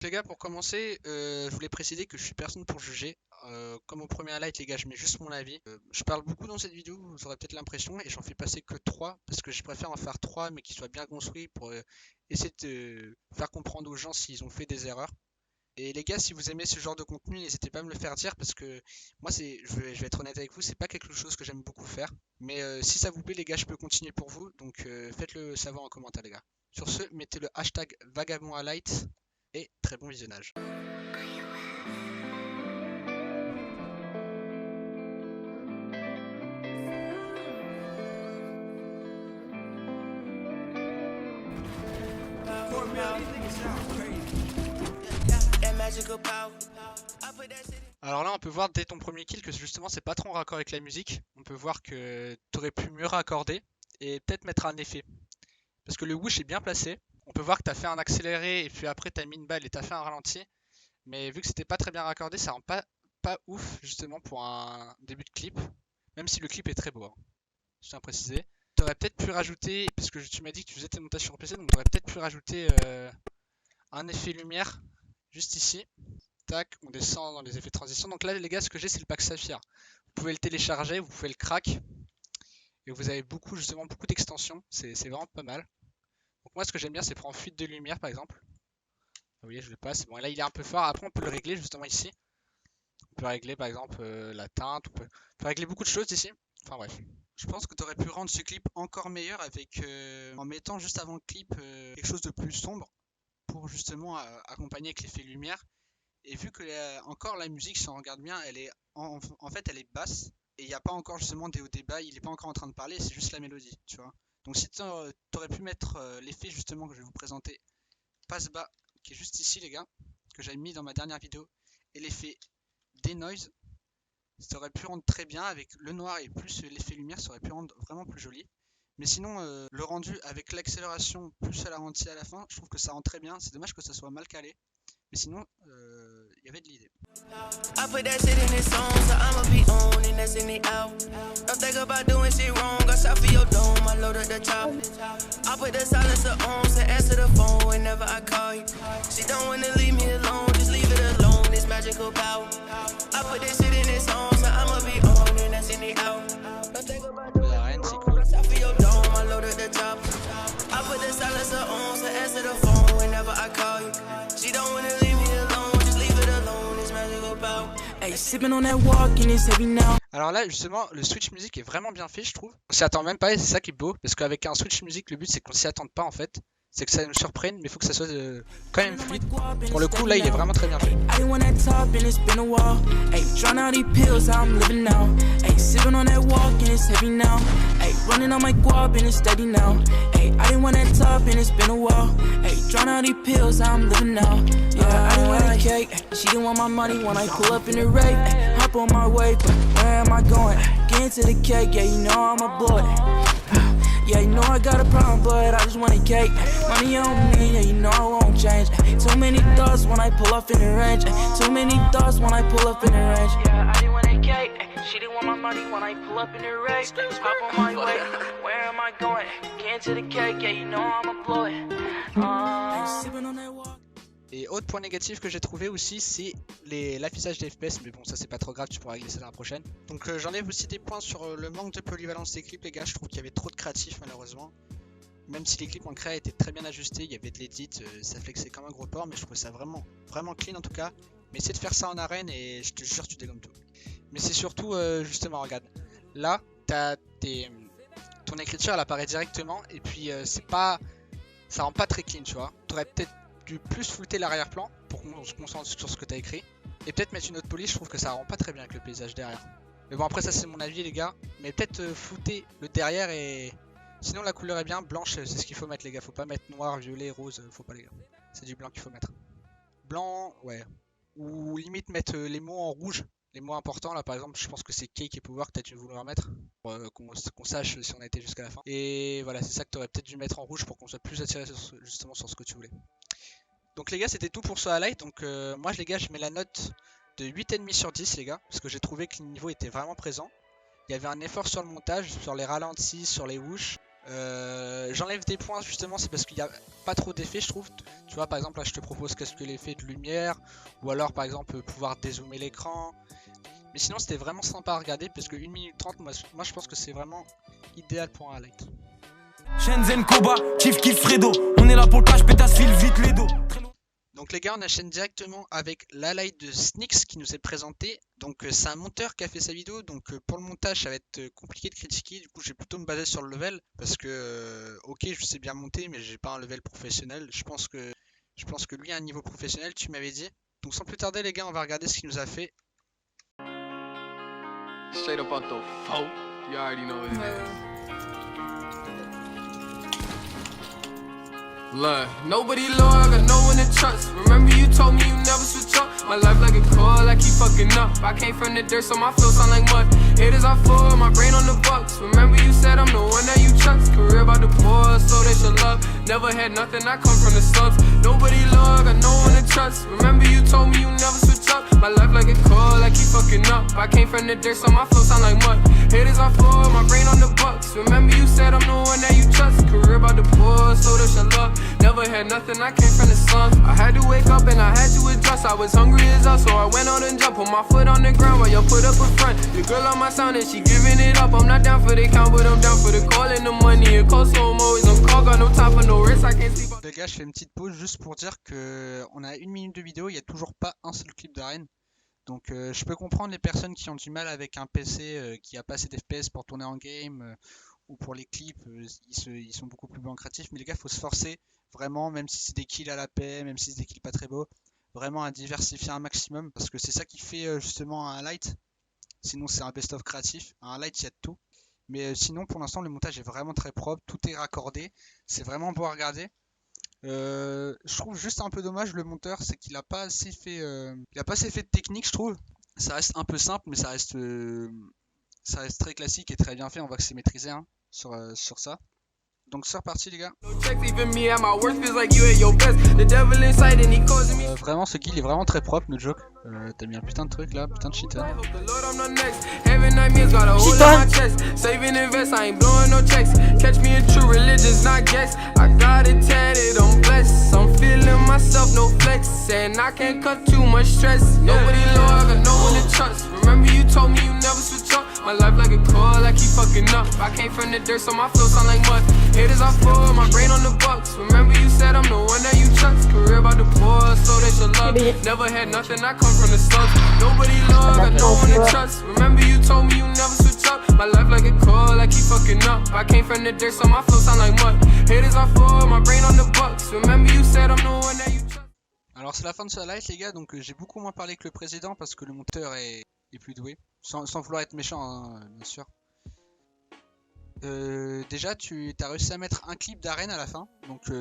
Les gars, pour commencer, je voulais préciser que je suis personne pour juger. Comme au premier highlight, les gars, je mets juste mon avis. Je parle beaucoup dans cette vidéo, vous aurez peut-être l'impression, et j'en fais passer que 3 parce que je préfère en faire 3 mais qui soient bien construits pour essayer de faire comprendre aux gens s'ils ont fait des erreurs. Et les gars, si vous aimez ce genre de contenu, n'hésitez pas à me le faire dire parce que moi, je vais être honnête avec vous, c'est pas quelque chose que j'aime beaucoup faire. Mais si ça vous plaît, les gars, je peux continuer pour vous, donc faites-le savoir en commentaire, les gars. Sur ce, mettez le hashtag vagabond highlight et très bon visionnage. Alors là, on peut voir dès ton premier kill que justement, c'est pas trop en raccord avec la musique. On peut voir que t'aurais pu mieux raccorder et peut-être mettre un effet. Parce que le whoosh est bien placé. On peut voir que t'as fait un accéléré et puis après t'as mis une balle et t'as fait un ralenti. Mais vu que c'était pas très bien raccordé, ça rend pas ouf justement pour un début de clip. Même si le clip est très beau, hein, je tiens à préciser. T'aurais peut-être pu rajouter, parce que tu m'as dit que tu faisais tes montages sur PC, donc t'aurais peut-être pu rajouter un effet lumière juste ici. Tac, on descend dans les effets de transition. Donc là, les gars, ce que j'ai, c'est le pack Saphir. Vous pouvez le télécharger, vous pouvez le crack. Et vous avez justement beaucoup d'extensions. C'est vraiment pas mal. Donc moi, ce que j'aime bien, c'est prendre fuite de lumière, par exemple. Vous voyez, je le passe. Bon, là, il est un peu fort. Après, on peut le régler justement ici. On peut régler, par exemple, la teinte. On peut régler beaucoup de choses ici. Enfin bref. Je pense que tu aurais pu rendre ce clip encore meilleur avec en mettant juste avant le clip quelque chose de plus sombre pour justement accompagner avec l'effet lumière. Et vu que encore la musique, si on regarde bien, elle est en fait elle est basse et il n'y a pas encore justement des hauts débats, il n'est pas encore en train de parler, c'est juste la mélodie, tu vois. Donc si tu aurais pu mettre l'effet justement que je vais vous présenter, passe bas, qui est juste ici les gars, que j'avais mis dans ma dernière vidéo, et l'effet denoise, ça aurait pu rendre très bien avec le noir et plus l'effet lumière, ça aurait pu rendre vraiment plus joli. Mais sinon, le rendu avec l'accélération plus la ralenti à la fin, je trouve que ça rend très bien. C'est dommage que ça soit mal calé. Mais sinon, il y avait de l'idée. I put that shit in his song, so I'ma be on and that's in the out. Don't think about doing shit wrong, I shot for your dome, I load up the top. I put the silencer on, so answer the phone whenever I call you. She don't wanna leave me alone, just leave it alone, this magical power. I put this shit in his song, so I'ma be on and that's in the out. Don't think about doing shit wrong, I shot for your dome, I load up the top. I put the silencer on, so answer the phone whenever I call you. She don't wanna leave me alone, just leave it alone, this magical power. Hey, sipping on that walk and it's heavy now. Alors là, justement, le switch musique est vraiment bien fait, je trouve. On s'y attend même pas et c'est ça qui est beau. Parce qu'avec un switch musique, le but c'est qu'on s'y attende pas en fait. C'est que ça nous surprenne, mais il faut que ça soit quand même fluide. Pour le coup, là, il est vraiment très bien fait. Running on my guap and it's steady now. Hey, I didn't want that top and it's been a while. Hey, drown out these pills, how I'm living now. Yeah, I didn't want that cake. She didn't want my money when I pull up in the rave. Hop on my way, but where am I going? Get into the cake, yeah, you know I'ma blow it. Yeah, you know I got a problem, but I just want a cake. Money on me, yeah, you know I won't change. Too many thoughts when I pull up in the range. Too many thoughts when I pull up in the range. Yeah, I didn't want a cake. She didn't want my money when I pull up in the race. Hop on my way, where am I going? Get into the cake, yeah, you know I'ma blow it. Et autre point négatif que j'ai trouvé aussi, c'est l'affichage des FPS, mais bon, ça c'est pas trop grave, tu pourras régler ça dans la prochaine. Donc j'enlève aussi des points sur le manque de polyvalence des clips, les gars. Je trouve qu'il y avait trop de créatifs, malheureusement. Même si les clips en créa étaient très bien ajustés, il y avait de l'edit, ça flexait comme un gros porc, mais je trouve ça vraiment clean en tout cas. Mais essaie de faire ça en arène et je te jure, tu dégommes tout. Mais c'est surtout, justement, regarde, là, ton écriture, elle apparaît directement, et puis ça rend pas très clean, tu vois. T'aurais peut-être dû plus flouter l'arrière-plan pour qu'on se concentre sur ce que t'as écrit, et peut-être mettre une autre police, je trouve que ça rend pas très bien avec le paysage derrière. Mais bon, après ça c'est mon avis les gars, mais peut-être flouter le derrière et... Sinon la couleur est bien, blanche c'est ce qu'il faut mettre les gars, faut pas mettre noir, violet, rose, faut pas les gars. C'est du blanc qu'il faut mettre. Blanc, ouais. Ou limite mettre les mots en rouge. Les mots importants là par exemple, je pense que c'est cake et pouvoir que t'as dû vouloir mettre pour qu'on sache si on a été jusqu'à la fin. Et voilà, c'est ça que t'aurais peut-être dû mettre en rouge pour qu'on soit plus attiré justement sur ce que tu voulais. Donc les gars, c'était tout pour ce highlight. Donc moi les gars, je mets la note de 8,5 sur 10 les gars, parce que j'ai trouvé que le niveau était vraiment présent. Il y avait un effort sur le montage, sur les ralentis, sur les whoosh. J'enlève des points justement, c'est parce qu'il n'y a pas trop d'effets je trouve. Tu vois par exemple là je te propose qu'est-ce que l'effet de lumière, ou alors par exemple pouvoir dézoomer l'écran. Mais sinon c'était vraiment sympa à regarder parce que 1 minute 30 moi je pense que c'est vraiment idéal pour un highlight. Shenzhen, Koba, kiff Fredo. On est là pour le cash, pétasse, file vite les dos. Donc les gars, on enchaîne directement avec l'highlight de Snyx qui nous est présenté. Donc c'est un monteur qui a fait sa vidéo, donc pour le montage ça va être compliqué de critiquer. Du coup je vais plutôt me baser sur le level parce que ok je sais bien monter mais j'ai pas un level professionnel. Je pense que lui a un niveau professionnel, tu m'avais dit. Donc sans plus tarder les gars, on va regarder ce qu'il nous a fait. Straight up out the phone, you already know what it is. Look, nobody low, I got no one to trust. Remember you told me you never switch up. My life like a coil, I keep fucking up. I came from the dirt, so my flow sound like mud. Haters are full, my brain on the bucks. Remember you said I'm the one that you trust. Career about the poor, so they should love. Never had nothing, I come from the slums. Nobody low, I got no one to trust. Remember you told me you never switch up. My life like a coil, I keep fucking up. I came from the dirt, so my flow sound like mud. Haters are full, my brain on the bucks. Remember you said I'm the one that you trust. Career about the poor, so they should love. Never had nothing, I came from the slums. I had to wake up and I had to adjust. I was hungry as hell, so I went on and jumped. Put my foot on the ground while you put up a front. The girl on my sound and she giving it up. I'm not down for the count, but I'm down for the call and the money. It costs so I'm always on call, got no time for no rest, I can't sleep. Les gars, je fais une petite pause juste pour dire que on a 1 minute de vidéo, il n'y a toujours pas un seul clip d'arène. Donc je peux comprendre les personnes qui ont du mal avec un PC qui a pas assez d'FPS pour tourner en game ou pour les clips, ils sont beaucoup plus créatifs. Mais les gars, faut se forcer vraiment, même si c'est des kills à la paix, même si c'est des kills pas très beaux, vraiment à diversifier un maximum parce que c'est ça qui fait justement un highlight. Sinon c'est un best-of créatif. Un highlight, il y a de tout. Mais sinon pour l'instant le montage est vraiment très propre, tout est raccordé, c'est vraiment beau à regarder. Je trouve juste un peu dommage le monteur, c'est qu'il a pas assez fait, il a pas assez fait de technique, je trouve. Ça reste un peu simple, mais ça reste très classique et très bien fait. On voit que c'est maîtrisé hein, sur ça. Donc c'est reparti les gars. Vraiment ce kill est vraiment très propre, no joke. T'as mis un putain de truc là, putain de cheater. My life like a coil, I keep fucking up. I came from the dirt, so my flow sound like mud. Haters are full, my brain on the bucks. Remember you said I'm the one that you trust. Career about the poor, so they should love. Never had nothing, I come from the slums. Nobody low, I got no one to trust. Remember you told me you never switch up. My life like a coil, I keep fucking up. I came from the dirt, so my flow sound like mud. Haters are full, my brain on the bucks. Remember you said I'm the one that you trust. Alors c'est la fin de ce highlight les gars, donc j'ai beaucoup moins parlé que le précédent parce que le monteur est plus doué, sans vouloir être méchant hein, bien sûr. Déjà tu as réussi à mettre un clip d'arène à la fin, donc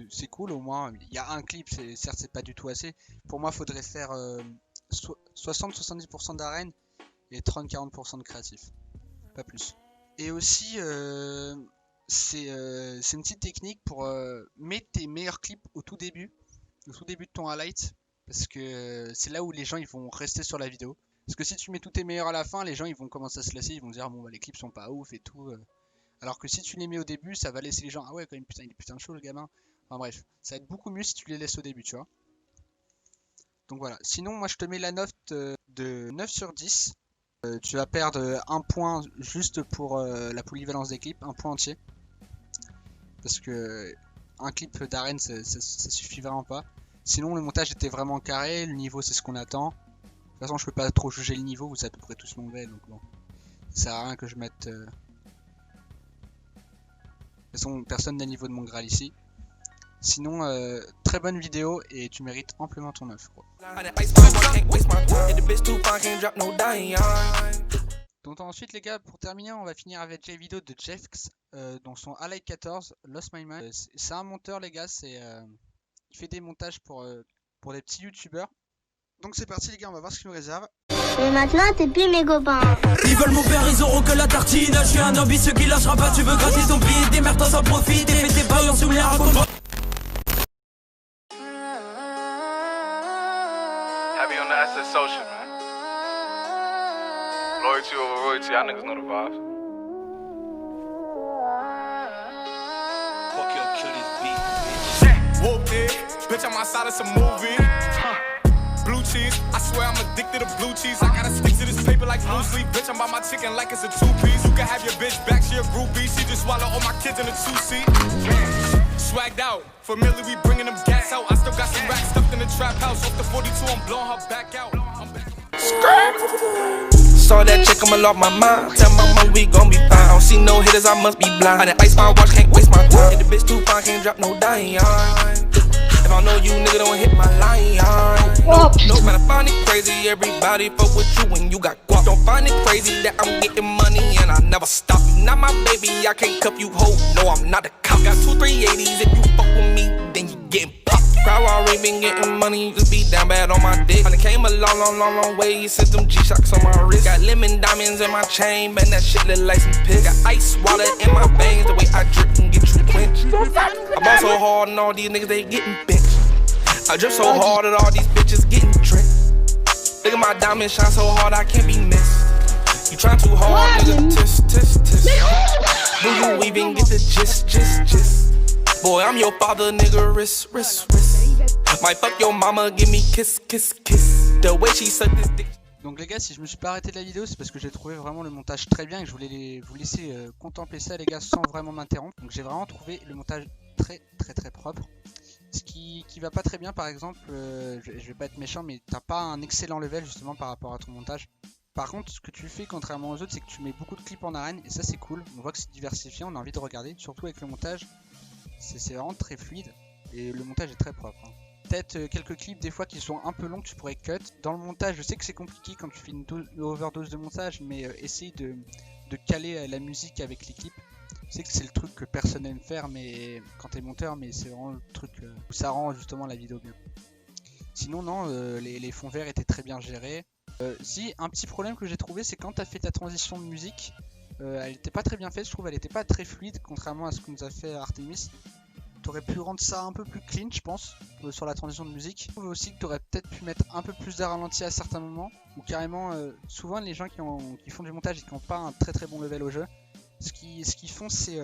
c'est cool au moins, il y a un clip, certes c'est pas du tout assez. Pour moi il faudrait faire 60-70% d'arène et 30-40% de créatif, pas plus. Et aussi c'est une petite technique pour mettre tes meilleurs clips au tout début de ton highlight, parce que c'est là où les gens ils vont rester sur la vidéo. Parce que si tu mets tous tes meilleurs à la fin, les gens ils vont commencer à se lasser, ils vont dire bon bah les clips sont pas ouf et tout. Alors que si tu les mets au début, ça va laisser les gens ah ouais quand même putain il est putain chaud le gamin. Enfin bref, ça va être beaucoup mieux si tu les laisses au début, tu vois. Donc voilà, sinon moi je te mets la note de 9 sur 10. Tu vas perdre un point juste pour la polyvalence des clips, un point entier. Parce que un clip d'arène ça suffit vraiment pas. Sinon le montage était vraiment carré, le niveau c'est ce qu'on attend. De toute façon je peux pas trop juger le niveau, vous savez à peu près tous mon level donc bon. Ça sert à rien que je mette... De toute façon personne n'a le niveau de mon Graal ici. Sinon très bonne vidéo et tu mérites amplement ton œuf gros. Donc ensuite les gars, pour terminer on va finir avec la vidéo de Jeffx dans son highlight 14 Lost My Mind. C'est un monteur les gars, il fait des montages pour des petits youtubeurs. Donc c'est parti les gars, on va voir ce qu'il nous réserve. Et maintenant t'es plus mes copains. Ils veulent mon père, ils auront que la tartine. Je suis un ambitieux qui lâchera pas, tu veux gratter ton pied. Des merdes t'en profites et fais tes bails en souvenir, raconte-moi. Happy on the SS Social, man. Loyalty over royalty, y'all niggas know the vibes. Bitch, I'm outside of some movie. Blue cheese, I swear I'm addicted to blue cheese. I gotta stick to this paper like blue sleep. Bitch, I'm by my chicken like it's a two-piece. You can have your bitch back, she a groupie. She just swallow all my kids in a two-seat. Swagged out, familiar, we bringing them gas out. I still got some racks stuffed in the trap house. Off the 42, I'm blowing her back out. Saw that chick, I'ma lost my mind. Tell my mom we gon' be fine. I don't see no hitters, I must be blind. I done ice my watch, can't waste my time. If the bitch too fine, can't drop no dime. If I know you, nigga, don't hit my line. No, man, I find it crazy. Everybody fuck with you when you got guap. Don't find it crazy that I'm getting money and I never stop. You not my baby, I can't cuff you, ho. No, I'm not a cop. Got 2 380s. If you fuck with me, then you getting popped. Crowd already been getting money, you just be down bad on my dick. I done came a long way, you sent them G-Shocks on my wrist. Got lemon diamonds in my chain, man, that shit look like some piss. Got ice water in my veins, the way I drip can get you quenched. I ball so hard and all these niggas, they getting benched. I drip so hard that all these bitches getting tricked. Look at my diamonds shine so hard, I can't be missed. You trying too hard, nigga, tisk. Do you even get the gist? Boy, I'm your father, nigga, wrist. Might fuck your mama, give me kiss. The way she suck this dick. Donc les gars, si je me suis pas arrêté de la vidéo, c'est parce que j'ai trouvé vraiment le montage très bien et que je voulais vous laisser contempler ça les gars sans vraiment m'interrompre. Donc j'ai vraiment trouvé le montage très propre. Ce qui va pas très bien par exemple, je vais pas être méchant mais t'as pas un excellent level justement par rapport à ton montage. Par contre ce que tu fais contrairement aux autres c'est que tu mets beaucoup de clips en arène et ça c'est cool. On voit que c'est diversifié, on a envie de regarder, surtout avec le montage. C'est vraiment très fluide et le montage est très propre. Peut-être quelques clips des fois qui sont un peu longs que tu pourrais cut. Dans le montage, je sais que c'est compliqué quand tu fais une overdose de montage, mais essaye de caler la musique avec les clips. Je sais que c'est le truc que personne n'aime faire mais quand t'es monteur, mais c'est vraiment le truc où ça rend justement la vidéo bien. Sinon non, les fonds verts étaient très bien gérés. Si, un petit problème que j'ai trouvé, c'est quand t'as fait ta transition de musique, elle était pas très bien faite, je trouve, elle était pas très fluide, contrairement à ce que nous a fait Artemis. T'aurais pu rendre ça un peu plus clean, je pense, sur la transition de musique. Je trouve aussi que t'aurais peut-être pu mettre un peu plus de ralenti à certains moments, ou carrément, souvent les gens qui font du montage et qui n'ont pas un très bon level au jeu, ce qu'ils font c'est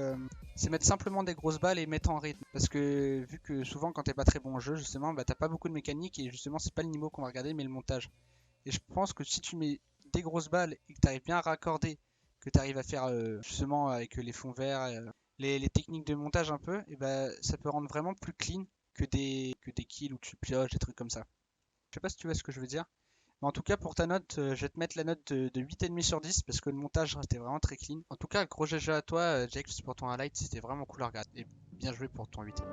mettre simplement des grosses balles et mettre en rythme. Parce que vu que souvent quand t'es pas très bon au jeu, justement, bah, t'as pas beaucoup de mécanique et justement c'est pas le niveau qu'on va regarder mais le montage. Et je pense que si tu mets des grosses balles et que t'arrives bien à raccorder, que t'arrives à faire justement avec les fonds verts, les techniques de montage un peu, et bah, ça peut rendre vraiment plus clean que des kills où tu pioches, des trucs comme ça. Je sais pas si tu vois ce que je veux dire. Mais en tout cas pour ta note, je vais te mettre la note de 8,5 sur 10 parce que le montage était vraiment très clean. En tout cas gros GG à toi Jake pour ton highlight, c'était vraiment cool à regarder. Et bien joué pour ton 8,5.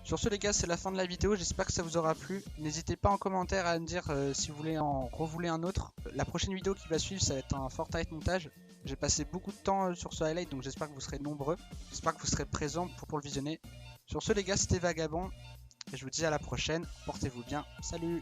Sur ce les gars, c'est la fin de la vidéo, j'espère que ça vous aura plu. N'hésitez pas en commentaire à me dire si vous voulez en revoulez un autre. La prochaine vidéo qui va suivre, ça va être un Fortnite montage. J'ai passé beaucoup de temps sur ce highlight, donc j'espère que vous serez nombreux. J'espère que vous serez présents pour le visionner. Sur ce les gars, c'était Vagabond, et je vous dis à la prochaine. Portez-vous bien, salut!